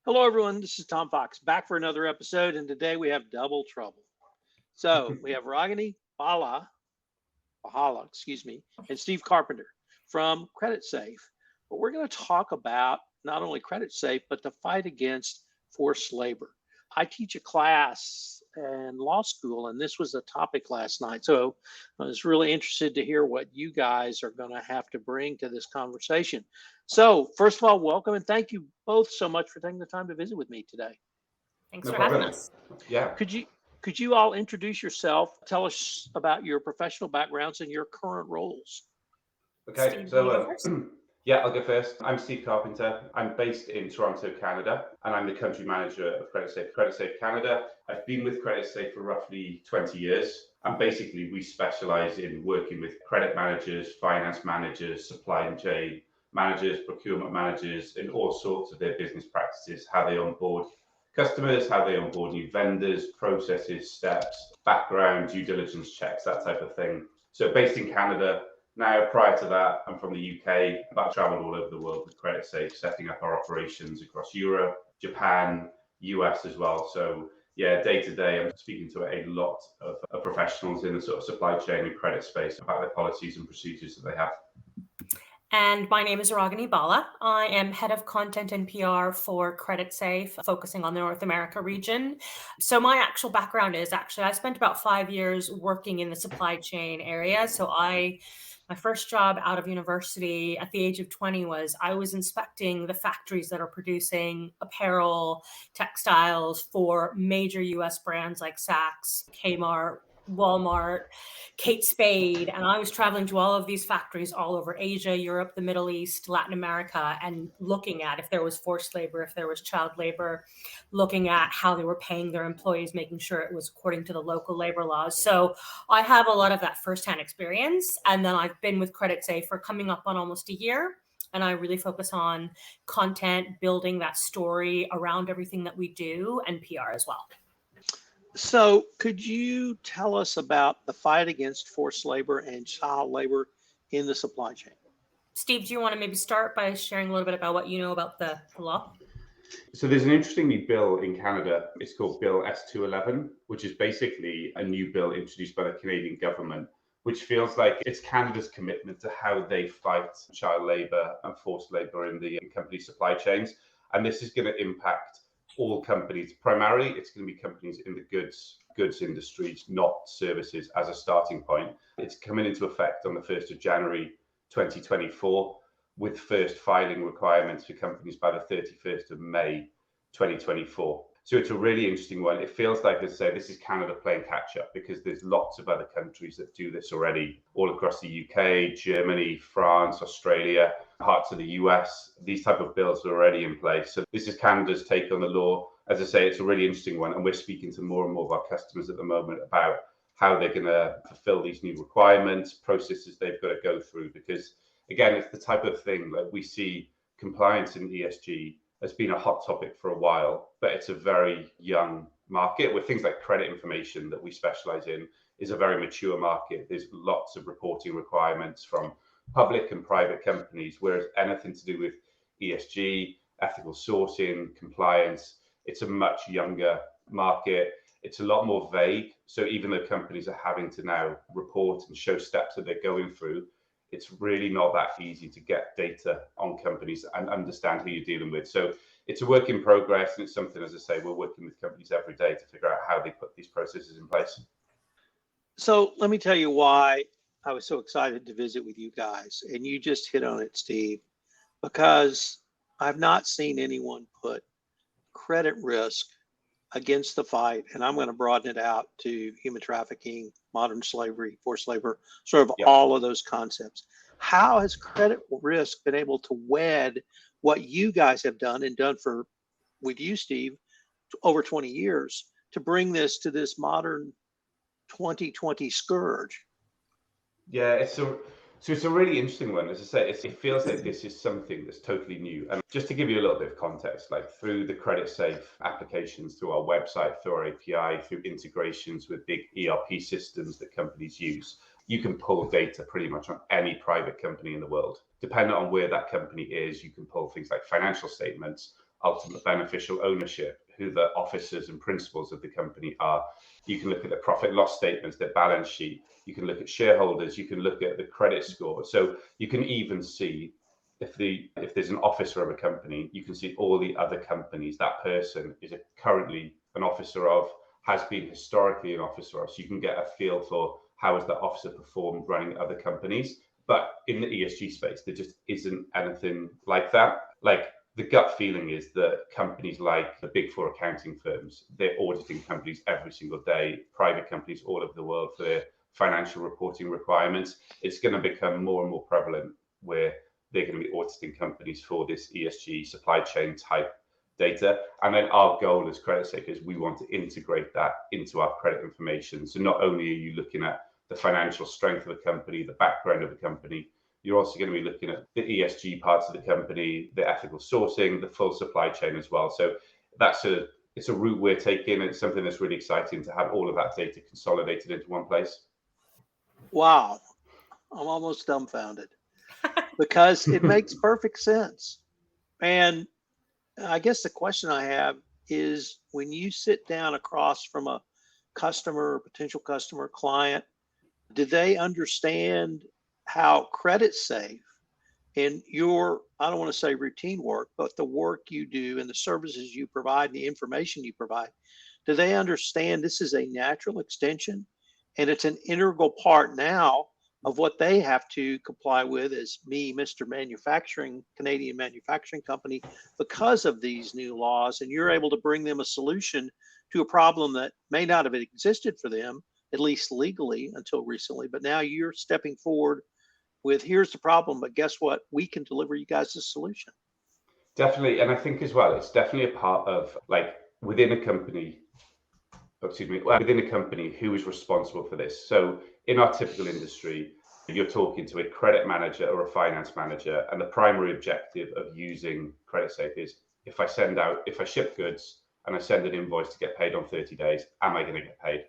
Hello, everyone. This is Tom Fox back for another episode, and today we have double trouble. So we have Ragini Bahala, and Steve Carpenter from Creditsafe. But we're going to talk about not only Creditsafe, but the fight against forced labor. I teach a class in law school, and this was a topic last night. So I was really interested to hear what you guys are going to have to bring to this conversation. So first of all, welcome and thank you both so much for taking the time to visit with me today. Thanks for having us. Yeah. Could you all introduce yourself? Tell us about your professional backgrounds and your current roles. Okay, Steve, so you go first? yeah, I'll go first. I'm Steve Carpenter. I'm based in Toronto, Canada, and I'm the country manager of Creditsafe Canada. I've been with Creditsafe for roughly 20 years. And basically, we specialize in working with credit managers, finance managers, supply chain managers, procurement managers, in all sorts of their business practices, how they onboard customers, how they onboard new vendors, processes, steps, background, due diligence checks, that type of thing. So based in Canada. Now, prior to that, I'm from the UK, but I've traveled all over the world with Creditsafe, setting up our operations across Europe, Japan, US as well. So yeah, day to day, I'm speaking to a lot of professionals in the sort of supply chain and credit space about their policies and procedures that they have. And my name is Ragini Bala. I am head of content and PR for Creditsafe, focusing on the North America region. So my actual background is I spent about 5 years working in the supply chain area. So my first job out of university at the age of 20 was I was inspecting the factories that are producing apparel, textiles for major US brands like Saks, Kmart, Walmart, Kate Spade, and I was traveling to all of these factories all over Asia, Europe, the Middle East, Latin America, and looking at if there was forced labor, if there was child labor, looking at how they were paying their employees, making sure it was according to the local labor laws. So I have a lot of that firsthand experience. And then I've been with Creditsafe for coming up on almost a year. And I really focus on content, building that story around everything that we do, and PR as well. So could you tell us about the fight against forced labor and child labor in the supply chain? Steve, do you want to maybe start by sharing a little bit about what you know about the law? So there's an interesting new bill in Canada. It's called Bill S211, which is basically a new bill introduced by the Canadian government, which feels like it's Canada's commitment to how they fight child labour and forced labour in the company supply chains. And this is going to impact all companies. Primarily, it's going to be companies in the goods industries, not services, as a starting point. It's coming into effect on the 1st of January 2024, with first filing requirements for companies by the 31st of May 2024. So it's a really interesting one. It feels like, as I say, this is Canada playing catch up, because there's lots of other countries that do this already, all across the UK, Germany, France, Australia, parts of the US. These type of bills are already in place. So this is Canada's take on the law. As I say, it's a really interesting one. And we're speaking to more and more of our customers at the moment about how they're going to fulfill these new requirements, processes they've got to go through, because again, it's the type of thing that we see compliance in ESG has been a hot topic for a while, but it's a very young market, where things like credit information that we specialize in is a very mature market. There's lots of reporting requirements from public and private companies, whereas anything to do with ESG, ethical sourcing, compliance, it's a much younger market. It's a lot more vague. So even though companies are having to now report and show steps that they're going through, it's really not that easy to get data on companies and understand who you're dealing with. So it's a work in progress, and it's something, as I say, we're working with companies every day to figure out how they put these processes in place. So let me tell you why I was so excited to visit with you guys. And you just hit on it, Steve, because I've not seen anyone put credit risk against the fight, and I'm going to broaden it out to human trafficking, modern slavery, forced labor, sort of all of those concepts. How has credit risk been able to wed what you guys have done and done for, with you, Steve, over 20 years to bring this to this modern 2020 scourge? Yeah, so it's a really interesting one. As I say, it feels like this is something that's totally new. And just to give you a little bit of context, like through the Creditsafe applications, through our website, through our API, through integrations with big ERP systems that companies use, you can pull data pretty much on any private company in the world. Depending on where that company is, you can pull things like financial statements, ultimate beneficial ownership, who the officers and principals of the company are. You can look at the profit loss statements, their balance sheet. You can look at shareholders. You can look at the credit score. So you can even see if there's an officer of a company, you can see all the other companies that person is currently an officer of, has been historically an officer of. So you can get a feel for how has that officer performed running other companies. But in the ESG space, there just isn't anything like that. Like, the gut feeling is that companies like the big four accounting firms, they're auditing companies every single day, private companies all over the world for their financial reporting requirements. It's going to become more and more prevalent where they're going to be auditing companies for this ESG supply chain type data. And then our goal as Creditsafe is we want to integrate that into our credit information. So not only are you looking at the financial strength of a company, the background of a company, you're also going to be looking at the ESG parts of the company, the ethical sourcing, the full supply chain as well. So it's a route we're taking. It's something that's really exciting to have all of that data consolidated into one place. Wow. I'm almost dumbfounded because it makes perfect sense. And I guess the question I have is, when you sit down across from a customer, potential customer, client, do they understand how Creditsafe and your, I don't want to say routine work, but the work you do and the services you provide and the information you provide, do they understand this is a natural extension and it's an integral part now of what they have to comply with as Mr. Manufacturing, Canadian manufacturing company, because of these new laws, and you're able to bring them a solution to a problem that may not have existed for them, at least legally until recently, but now you're stepping forward with, here's the problem, but guess what? We can deliver you guys a solution. Definitely. And I think as well, it's definitely a part of, like, within a company, who is responsible for this. So in our typical industry, you're talking to a credit manager or a finance manager, and the primary objective of using Creditsafe is, if I ship goods and I send an invoice to get paid on 30 days, am I going to get paid?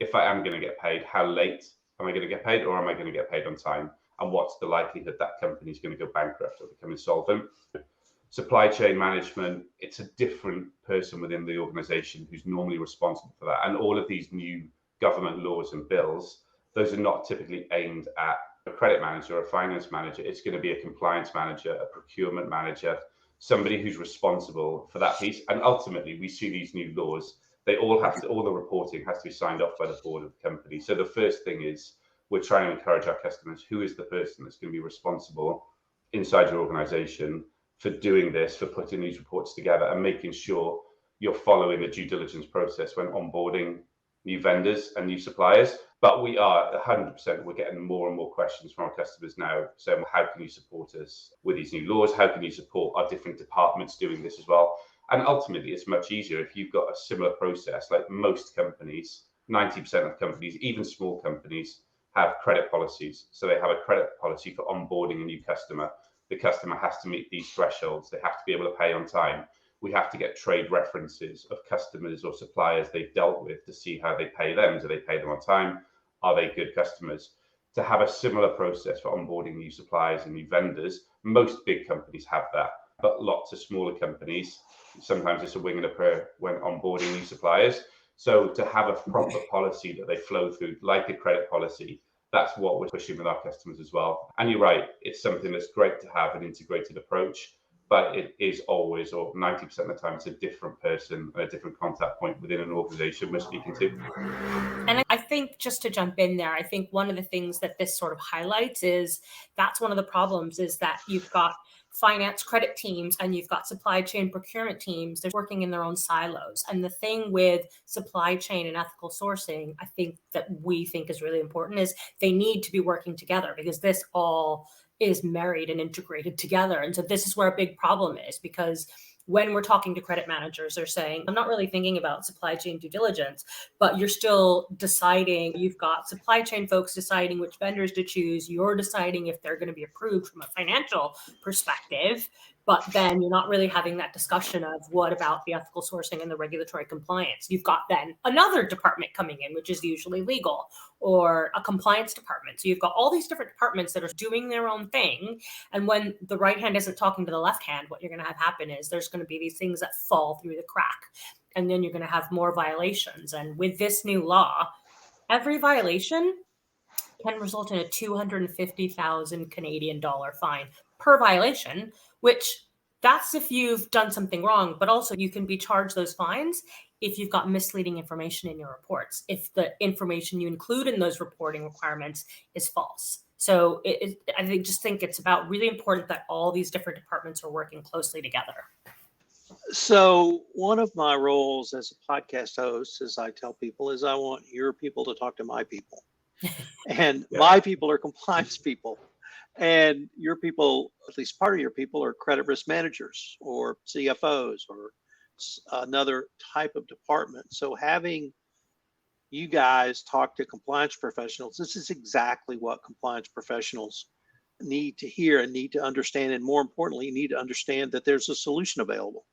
If I am going to get paid, how late am I going to get paid, or am I going to get paid on time? And what's the likelihood that company is going to go bankrupt or become insolvent? Supply chain management, it's a different person within the organization who's normally responsible for that. And all of these new government laws and bills, those are not typically aimed at a credit manager or a finance manager. It's going to be a compliance manager, a procurement manager, somebody who's responsible for that piece. And ultimately, we see these new laws, all the reporting has to be signed off by the board of the company. So the first thing is, we're trying to encourage our customers, who is the person that's going to be responsible inside your organization for doing this, for putting these reports together and making sure you're following the due diligence process when onboarding new vendors and new suppliers. But we are 100%, we're getting more and more questions from our customers now saying, how can you support us with these new laws? How can you support our different departments doing this as well? And ultimately, it's much easier if you've got a similar process. Like most companies, 90% of companies, even small companies, have credit policies. So they have a credit policy for onboarding a new customer. The customer has to meet these thresholds. They have to be able to pay on time. We have to get trade references of customers or suppliers they've dealt with to see how they pay them. Do they pay them on time? Are they good customers? To have a similar process for onboarding new suppliers and new vendors, most big companies have that, but lots of smaller companies, sometimes it's a wing and a prayer when onboarding new suppliers. So to have a proper policy that they flow through, like a credit policy, that's what we're pushing with our customers as well. And you're right, it's something that's great to have an integrated approach, but it is always, or 90% of the time, it's a different person, a different contact point within an organization we're speaking to. And I think, just to jump in there, I think one of the things that this sort of highlights is that's one of the problems, is that you've got finance credit teams and you've got supply chain procurement teams. They're working in their own silos. And the thing with supply chain and ethical sourcing, I think that we think is really important, is they need to be working together, because this all is married and integrated together. And so this is where a big problem is, because when we're talking to credit managers, they're saying, I'm not really thinking about supply chain due diligence, but you're still deciding. You've got supply chain folks deciding which vendors to choose. You're deciding if they're going to be approved from a financial perspective, But then you're not really having that discussion of what about the ethical sourcing and the regulatory compliance. You've got then another department coming in, which is usually legal, or a compliance department. So you've got all these different departments that are doing their own thing. And when the right hand isn't talking to the left hand, what you're going to have happen is there's going to be these things that fall through the crack. And then you're going to have more violations. And with this new law, every violation can result in a 250,000 Canadian dollar fine per violation, which that's if you've done something wrong, but also you can be charged those fines if you've got misleading information in your reports, if the information you include in those reporting requirements is false. So I just think it's about really important that all these different departments are working closely together. So one of my roles as a podcast host, as I tell people, is I want your people to talk to my people. And my people are compliance people. And your people, at least part of your people, are credit risk managers or CFOs or another type of department. So having you guys talk to compliance professionals, this is exactly what compliance professionals need to hear and need to understand. And more importantly, need to understand that there's a solution available.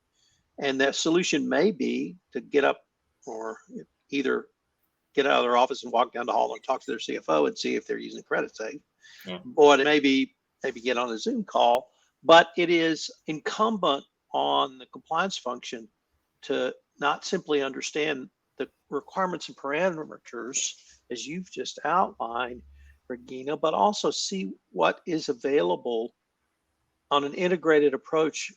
And that solution may be to get up or either get out of their office and walk down the hall and talk to their CFO and see if they're using Creditsafe. Yeah. Or maybe get on a Zoom call, but it is incumbent on the compliance function to not simply understand the requirements and parameters as you've just outlined, Regina, but also see what is available on an integrated approach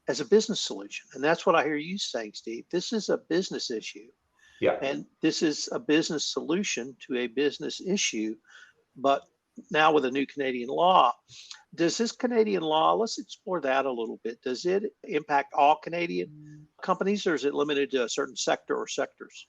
as a business solution. And that's what I hear you saying, Steve. This is a business issue. Yeah. And this is a business solution to a business issue. But now with a new Canadian law, does this Canadian law, let's explore that a little bit. Does it impact all Canadian companies, or is it limited to a certain sector or sectors?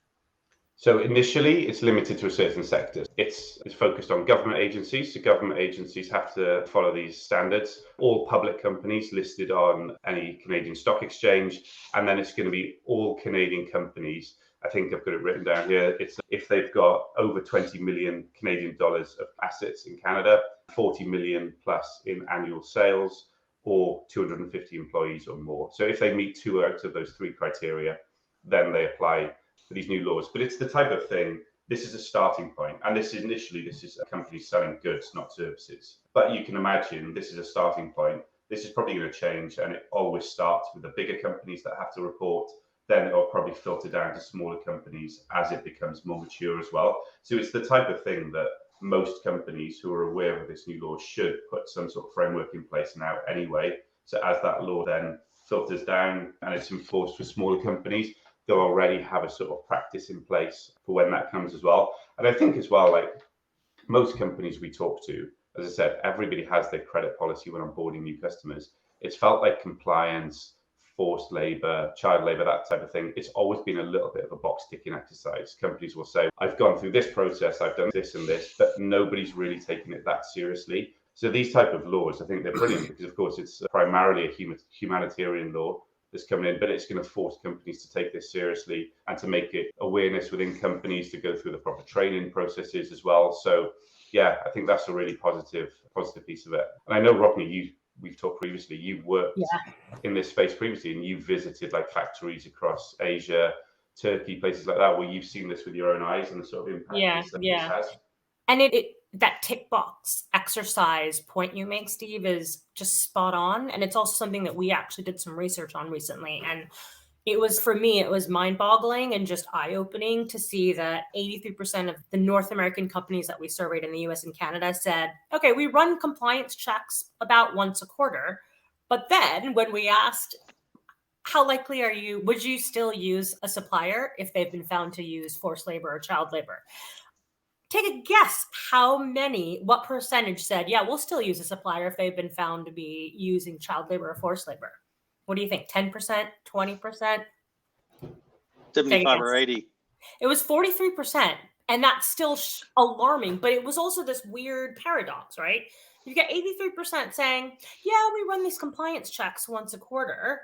So initially, it's limited to a certain sector. It's focused on government agencies. So government agencies have to follow these standards. All public companies listed on any Canadian stock exchange. And then it's going to be all Canadian companies. I think I've got it written down here. It's if they've got over 20 million Canadian dollars of assets in Canada, 40 million plus in annual sales, or 250 employees or more. So if they meet 2 out of those 3 criteria, then they apply for these new laws. But it's the type of thing, this is a starting point. And this is a company selling goods, not services. But you can imagine this is a starting point. This is probably going to change, and it always starts with the bigger companies that have to report. Then it'll probably filter down to smaller companies as it becomes more mature as well. So it's the type of thing that most companies who are aware of this new law should put some sort of framework in place now anyway. So as that law then filters down and it's enforced for smaller companies, they'll already have a sort of practice in place for when that comes as well. And I think as well, like most companies we talk to, as I said, everybody has their credit policy when onboarding new customers. It's felt like compliance, forced labor, child labor, that type of thing. It's always been a little bit of a box ticking exercise. Companies will say, I've gone through this process, I've done this and this, but nobody's really taking it that seriously. So these type of laws, I think they're brilliant because of course it's primarily a humanitarian law that's coming in, but it's going to force companies to take this seriously and to make it awareness within companies to go through the proper training processes as well. So yeah, I think that's a really positive piece of it. And I know, Rodney, we've talked previously, you've worked in this space previously and you've visited like factories across Asia, Turkey, places like that, where you've seen this with your own eyes and the sort of impact this has. And that tick box exercise point you make, Steve, is just spot on. And it's also something that we actually did some research on recently. And it was mind-boggling and just eye-opening to see that 83% of the North American companies that we surveyed in the US and Canada said, okay, we run compliance checks about once a quarter. But then when we asked, how likely would you still use a supplier if they've been found to use forced labor or child labor? Take a guess what percentage said, yeah, we'll still use a supplier if they've been found to be using child labor or forced labor. What do you think? 10%, 20%? 75 or 80. It was 43%. And that's still alarming, but it was also this weird paradox, right? You get 83% saying, yeah, we run these compliance checks once a quarter.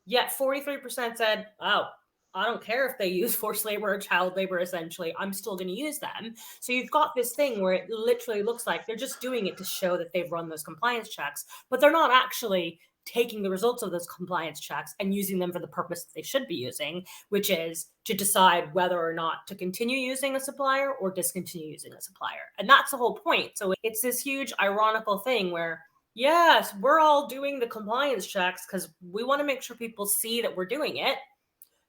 Yet 43% said, oh, I don't care if they use forced labor or child labor, essentially. I'm still going to use them. So you've got this thing where it literally looks like they're just doing it to show that they've run those compliance checks, but they're not actually taking the results of those compliance checks and using them for the purpose that they should be using, which is to decide whether or not to continue using a supplier or discontinue using a supplier. And that's the whole point. So it's this huge ironical thing where, yes, we're all doing the compliance checks because we want to make sure people see that we're doing it.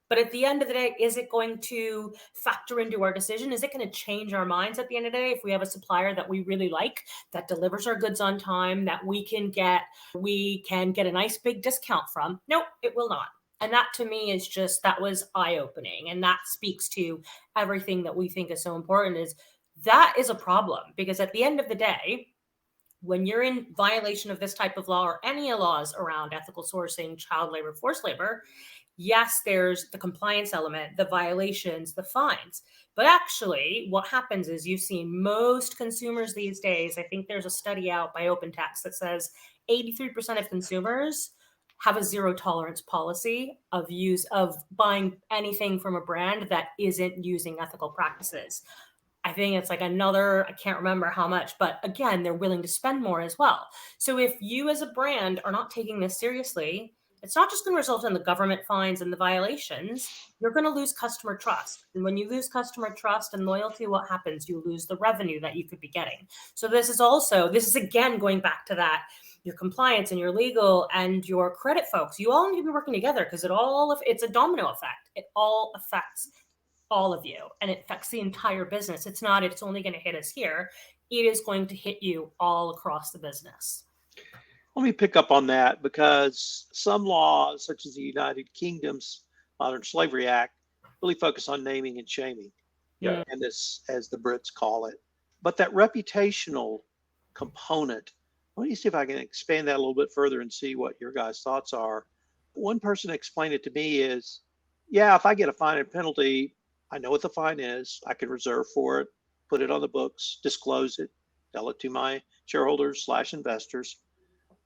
But at the end of the day, is it going to factor into our decision? Is it going to change our minds at the end of the day if we have a supplier that we really like, that delivers our goods on time, that we can get a nice big discount from? Nope, it will not. And that to me is just, that was eye-opening. And that speaks to everything that we think is so important, is that is a problem. Because at the end of the day, when you're in violation of this type of law or any laws around ethical sourcing, child labor, forced labor, yes, there's the compliance element, the violations, the fines. But actually, what happens is you've seen most consumers these days, I think there's a study out by OpenText that says 83% of consumers have a zero tolerance policy of buying anything from a brand that isn't using ethical practices. I think it's like another, I can't remember how much, but again, they're willing to spend more as well. So if you as a brand are not taking this seriously, it's not just going to result in the government fines and the violations. You're going to lose customer trust. And when you lose customer trust and loyalty, what happens? You lose the revenue that you could be getting. So this is again going back to that, your compliance and your legal and your credit folks. You all need to be working together because it's a domino effect. It all affects all of you, and it affects the entire business. It's only going to hit us here. It is going to hit you all across the business. Let me pick up on that, because some laws, such as the United Kingdom's Modern Slavery Act, really focus on naming and shaming. Yeah. And this, as the Brits call it. But that reputational component, let me see if I can expand that a little bit further and see what your guys' thoughts are. One person explained it to me is, yeah, if I get a fine and penalty, I know what the fine is. I can reserve for it, put it on the books, disclose it, tell it to my shareholders/investors.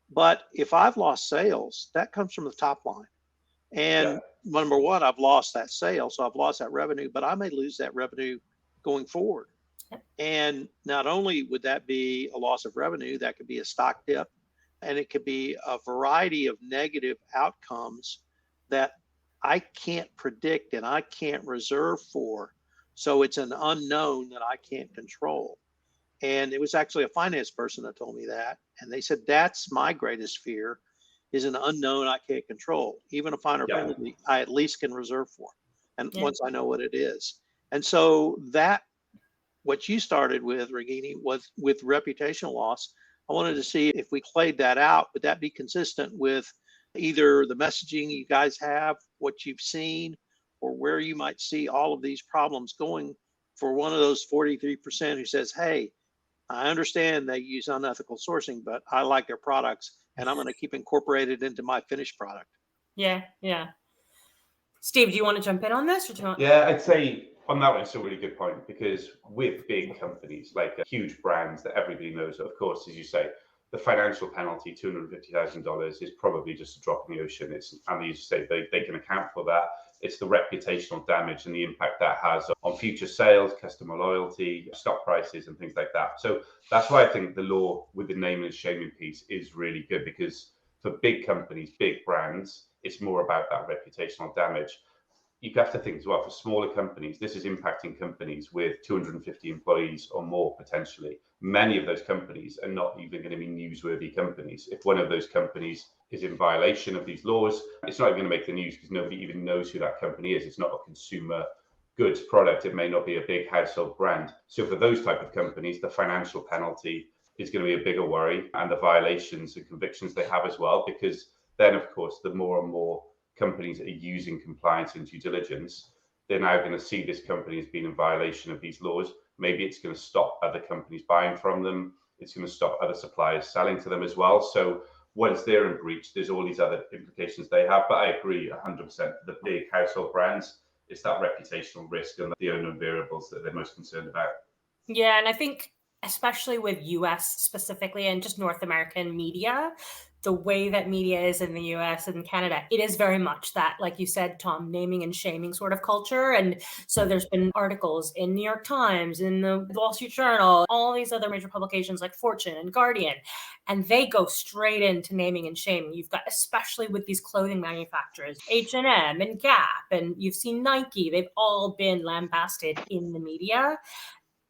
But if I've lost sales, that comes from the top line. And number one, I've lost that sale, so I've lost that revenue, but I may lose that revenue going forward. And not only would that be a loss of revenue, that could be a stock dip, and it could be a variety of negative outcomes that I can't predict and I can't reserve for. So it's an unknown that I can't control. And it was actually a finance person that told me that. And they said, that's my greatest fear, is an unknown I can't control. Even a fine or penalty, I at least can reserve for. And once I know what it is. And so that, what you started with, Regini, was with reputational loss. I wanted to see if we played that out, would that be consistent with either the messaging you guys have, what you've seen, or where you might see all of these problems going for one of those 43% who says, hey, I understand they use unethical sourcing, but I like their products and I'm going to keep incorporated into my finished product. Yeah. Steve, do you want to jump in on this? Or do you want... Yeah, I'd say on that one, it's a really good point, because with big companies, like huge brands that everybody knows, of course, as you say, the financial penalty, $250,000, is probably just a drop in the ocean. And as you say, they can account for that. It's the reputational damage and the impact that has on future sales, customer loyalty, stock prices, and things like that. So that's why I think the law with the naming and shaming piece is really good, because for big companies, big brands, it's more about that reputational damage. You have to think as well, for smaller companies, this is impacting companies with 250 employees or more potentially. Many of those companies are not even going to be newsworthy companies. If one of those companies is in violation of these laws, it's not even going to make the news because nobody even knows who that company is. It's not a consumer goods product. It may not be a big household brand. So for those type of companies, the financial penalty is going to be a bigger worry, and the violations and convictions they have as well, because then, of course, the more and more companies that are using compliance and due diligence, they're now going to see this company as being in violation of these laws. Maybe it's going to stop other companies buying from them. It's going to stop other suppliers selling to them as well. So once they're in breach, there's all these other implications they have. But I agree 100%. The big household brands, it's that reputational risk and the unknown variables that they're most concerned about. Yeah, and I think especially with US specifically and just North American media, the way that media is in the US and Canada, it is very much that, like you said, Tom, naming and shaming sort of culture. And so there's been articles in New York Times, in the Wall Street Journal, all these other major publications like Fortune and Guardian, and they go straight into naming and shaming. You've got, especially with these clothing manufacturers, H&M and Gap, and you've seen Nike, they've all been lambasted in the media.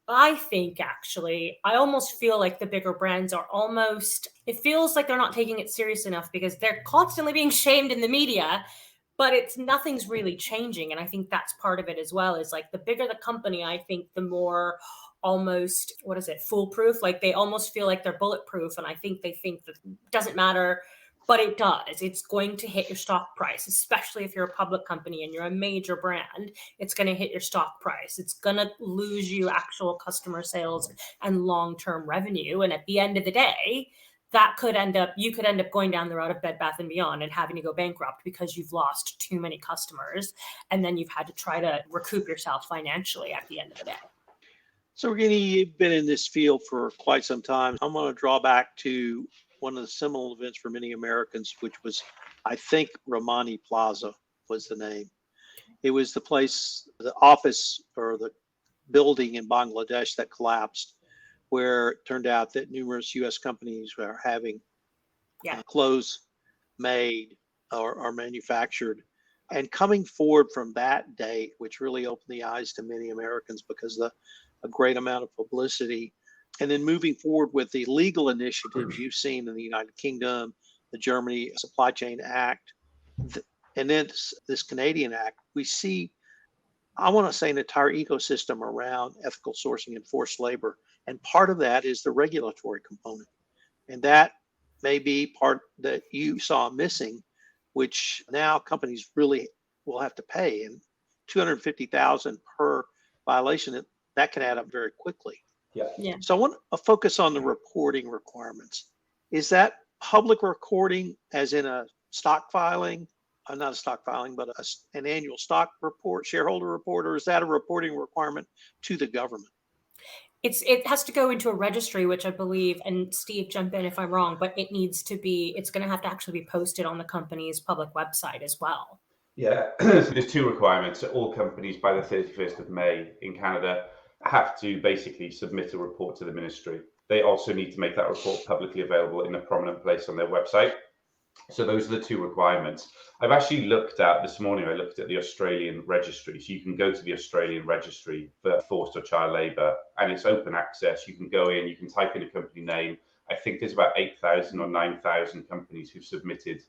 I think actually, I almost feel like the bigger brands are almost, it feels like they're not taking it serious enough because they're constantly being shamed in the media, but nothing's really changing. And I think that's part of it as well, is like the bigger the company, I think the more almost, what is it, foolproof? Like they almost feel like they're bulletproof. And I think they think that it doesn't matter, but it does. It's going to hit your stock price, especially if you're a public company and you're a major brand. It's going to hit your stock price. It's going to lose you actual customer sales and long-term revenue. And at the end of the day, you could end up going down the road of Bed Bath & Beyond and having to go bankrupt because you've lost too many customers. And then you've had to try to recoup yourself financially at the end of the day. So, Regina, you've been in this field for quite some time. I'm going to draw back to one of the seminal events for many Americans, which was, I think, Romani Plaza was the name. It was the place, the office or the building in Bangladesh that collapsed, where it turned out that numerous U.S. companies were having clothes made or manufactured. And coming forward from that date, which really opened the eyes to many Americans because of a great amount of publicity, and then moving forward with the legal initiatives you've seen in the United Kingdom, the Germany Supply Chain Act, and then this Canadian Act, we see, I want to say, an entire ecosystem around ethical sourcing and forced labor. And part of that is the regulatory component. And that may be part that you saw missing, which now companies really will have to pay. And $250,000 per violation, that can add up very quickly. Yeah. So I want to focus on the reporting requirements. Is that public recording, as in a stock filing, not a stock filing, but an annual stock report, shareholder report, or is that a reporting requirement to the government? It has to go into a registry, which I believe, and Steve, jump in if I'm wrong, but it's going to have to actually be posted on the company's public website as well. Yeah, so there's two requirements. All companies by the 31st of May in Canada have to basically submit a report to the ministry. They also need to make that report publicly available in a prominent place on their website. So those are the two requirements. I've actually this morning, I looked at the Australian registry. So you can go to the Australian registry for forced or child labour, and it's open access. You can go in, you can type in a company name. I think there's about 8,000 or 9,000 companies who've submitted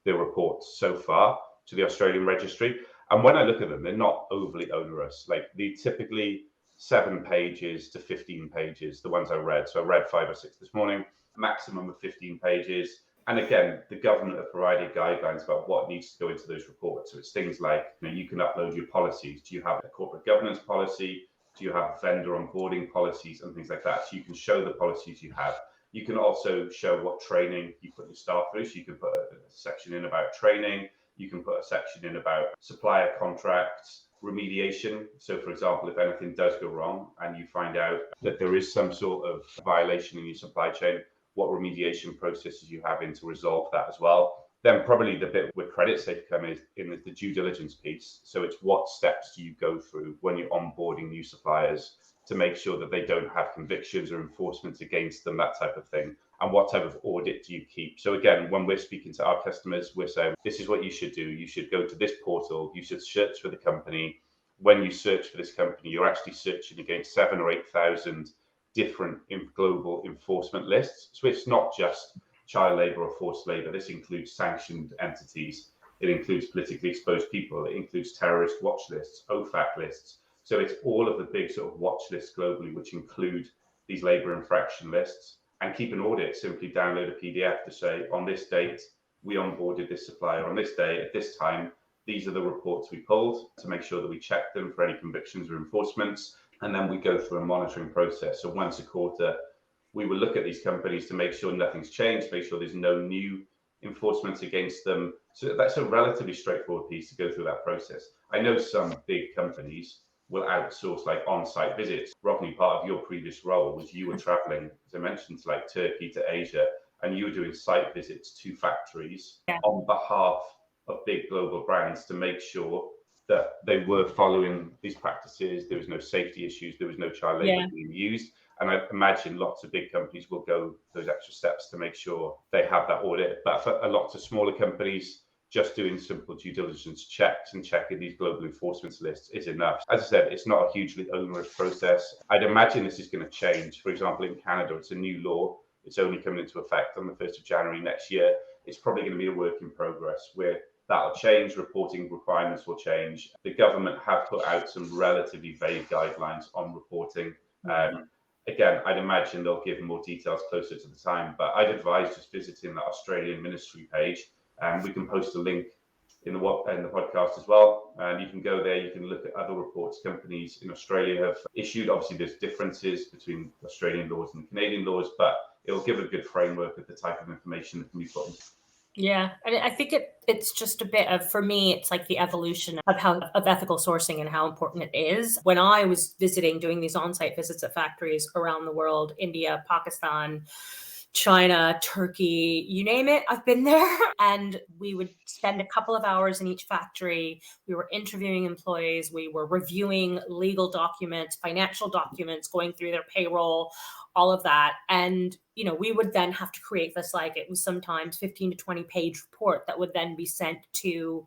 their reports so far to the Australian registry. And when I look at them, they're not overly onerous. Like they typically 7 pages to 15 pages, the ones I read. So I read 5 or 6 this morning, maximum of 15 pages. And again, the government have provided guidelines about what needs to go into those reports. So it's things like, you can upload your policies. Do you have a corporate governance policy? Do you have vendor onboarding policies and things like that? So you can show the policies you have. You can also show what training you put your staff through. So you can put a section in about training. You can put a section in about supplier contracts, remediation. So for example, if anything does go wrong and you find out that there is some sort of violation in your supply chain, what remediation processes you have in to resolve that as well. Then probably the bit where Creditsafe come in the due diligence piece. So it's what steps do you go through when you're onboarding new suppliers to make sure that they don't have convictions or enforcement against them, that type of thing. And what type of audit do you keep? So again, when we're speaking to our customers, we're saying, this is what you should do. You should go to this portal. You should search for the company. When you search for this company, you're actually searching against 7,000 or 8,000 different global enforcement lists. So it's not just child labor or forced labor. This includes sanctioned entities. It includes politically exposed people. It includes terrorist watch lists, OFAC lists. So it's all of the big sort of watch lists globally, which include these labor infraction lists. And keep an audit, simply download a PDF to say, on this date, we onboarded this supplier. On this day, at this time, these are the reports we pulled to make sure that we check them for any convictions or enforcements. And then we go through a monitoring process. So once a quarter, we will look at these companies to make sure nothing's changed, make sure there's no new enforcement against them. So that's a relatively straightforward piece to go through that process. I know some big companies will outsource like on-site visits. Rodney, part of your previous role was you were traveling, as I mentioned, to like Turkey, to Asia, and you were doing site visits to factories Yeah. on behalf of big global brands to make sure that they were following these practices. There was no safety issues. There was no child labor being used. And I imagine lots of big companies will go those extra steps to make sure they have that audit. But for a lot of smaller companies, just doing simple due diligence checks and checking these global enforcement lists is enough. As I said, it's not a hugely onerous process. I'd imagine this is going to change. For example, in Canada, it's a new law. It's only coming into effect on the 1st of January next year. It's probably going to be a work in progress where that'll change. Reporting requirements will change. The government have put out some relatively vague guidelines on reporting. Again, I'd imagine they'll give more details closer to the time, but I'd advise just visiting the Australian ministry page. We can post a link in the podcast as well. And you can go there, you can look at other reports companies in Australia have issued. Obviously, there's differences between Australian laws and Canadian laws, but it'll give a good framework of the type of information that can be put in. Yeah, I think it's just a bit of, for me, it's like the evolution of ethical sourcing and how important it is. When I was doing these on-site visits at factories around the world, India, Pakistan, China, Turkey, you name it, I've been there. And we would spend a couple of hours in each factory. We were interviewing employees. We were reviewing legal documents, financial documents, going through their payroll, all of that. And, we would then have to create this, like, it was sometimes 15 to 20 page report that would then be sent to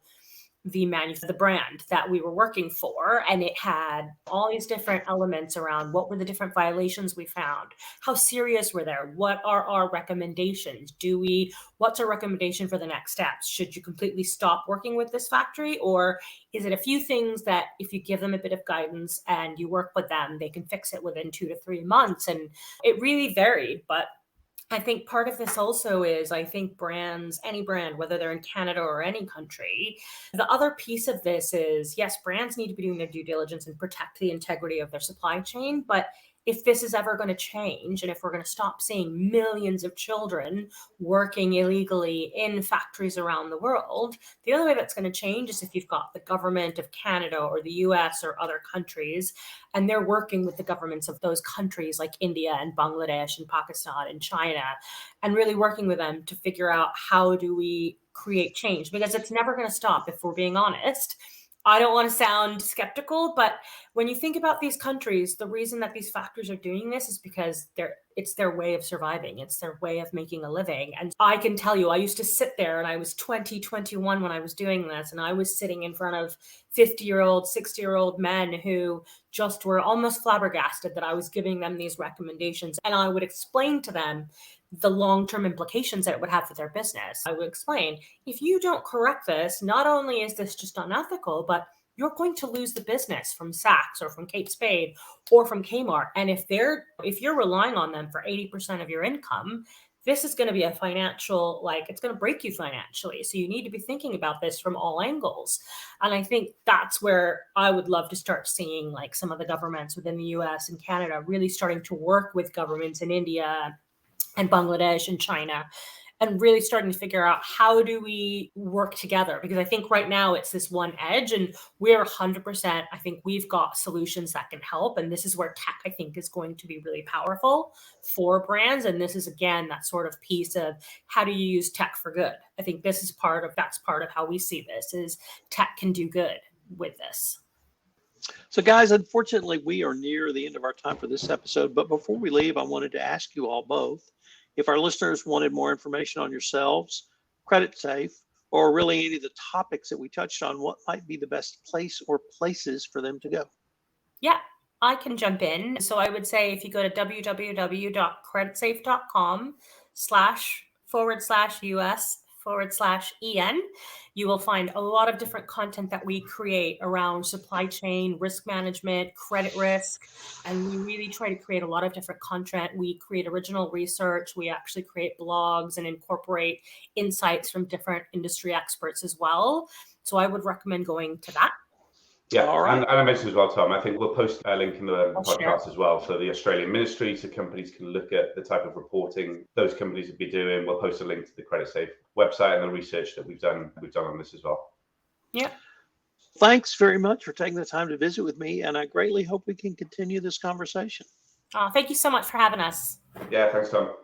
the brand that we were working for. And it had all these different elements around what were the different violations we found, how serious were there, what are our recommendations, what's our recommendation for the next steps, should you completely stop working with this factory, or is it a few things that if you give them a bit of guidance and you work with them, they can fix it within 2 to 3 months. And it really varied. But I think part of this also is, I think brands, any brand, whether they're in Canada or any country, the other piece of this is, yes, brands need to be doing their due diligence and protect the integrity of their supply chain. But if this is ever going to change, and if we're going to stop seeing millions of children working illegally in factories around the world, the only way that's going to change is if you've got the government of Canada or the US or other countries, and they're working with the governments of those countries like India and Bangladesh and Pakistan and China, and really working with them to figure out how do we create change, because it's never going to stop, if we're being honest. I don't want to sound skeptical, but when you think about these countries, the reason that these factories are doing this is because it's their way of surviving. It's their way of making a living. And I can tell you, I used to sit there, and I was 21 when I was doing this, and I was sitting in front of 50-year-old, 60-year-old men who just were almost flabbergasted that I was giving them these recommendations. And I would explain to them the long-term implications that it would have for their business. I would explain, if you don't correct this, not only is this just unethical, but you're going to lose the business from Saks or from Kate Spade or from Kmart. And if you're relying on them for 80% of your income, this is going to be a financial, it's going to break you financially. So you need to be thinking about this from all angles. And I think that's where I would love to start seeing, like, some of the governments within the US and Canada really starting to work with governments in India and Bangladesh and China, and really starting to figure out how do we work together. Because I think right now it's this one edge, and we're 100%, I think we've got solutions that can help. And this is where tech, I think, is going to be really powerful for brands. And this is, again, that sort of piece of how do you use tech for good? I think that's part of how we see this, is tech can do good with this. So guys, unfortunately, we are near the end of our time for this episode. But before we leave, I wanted to ask you all both, if our listeners wanted more information on yourselves, Creditsafe, or really any of the topics that we touched on, what might be the best place or places for them to go? Yeah, I can jump in. So I would say if you go to www.creditsafe.com/US/EN, you will find a lot of different content that we create around supply chain, risk management, credit risk. And we really try to create a lot of different content. We create original research. We actually create blogs and incorporate insights from different industry experts as well. So I would recommend going to that. Yeah, all right. And I mentioned as well, Tom, I think we'll post a link in the podcast as well for the Australian ministry, so companies can look at the type of reporting those companies would be doing. We'll post a link to the Creditsafe website and the research that we've done on this as well. Yeah. Thanks very much for taking the time to visit with me, and I greatly hope we can continue this conversation. Thank you so much for having us. Yeah, thanks, Tom.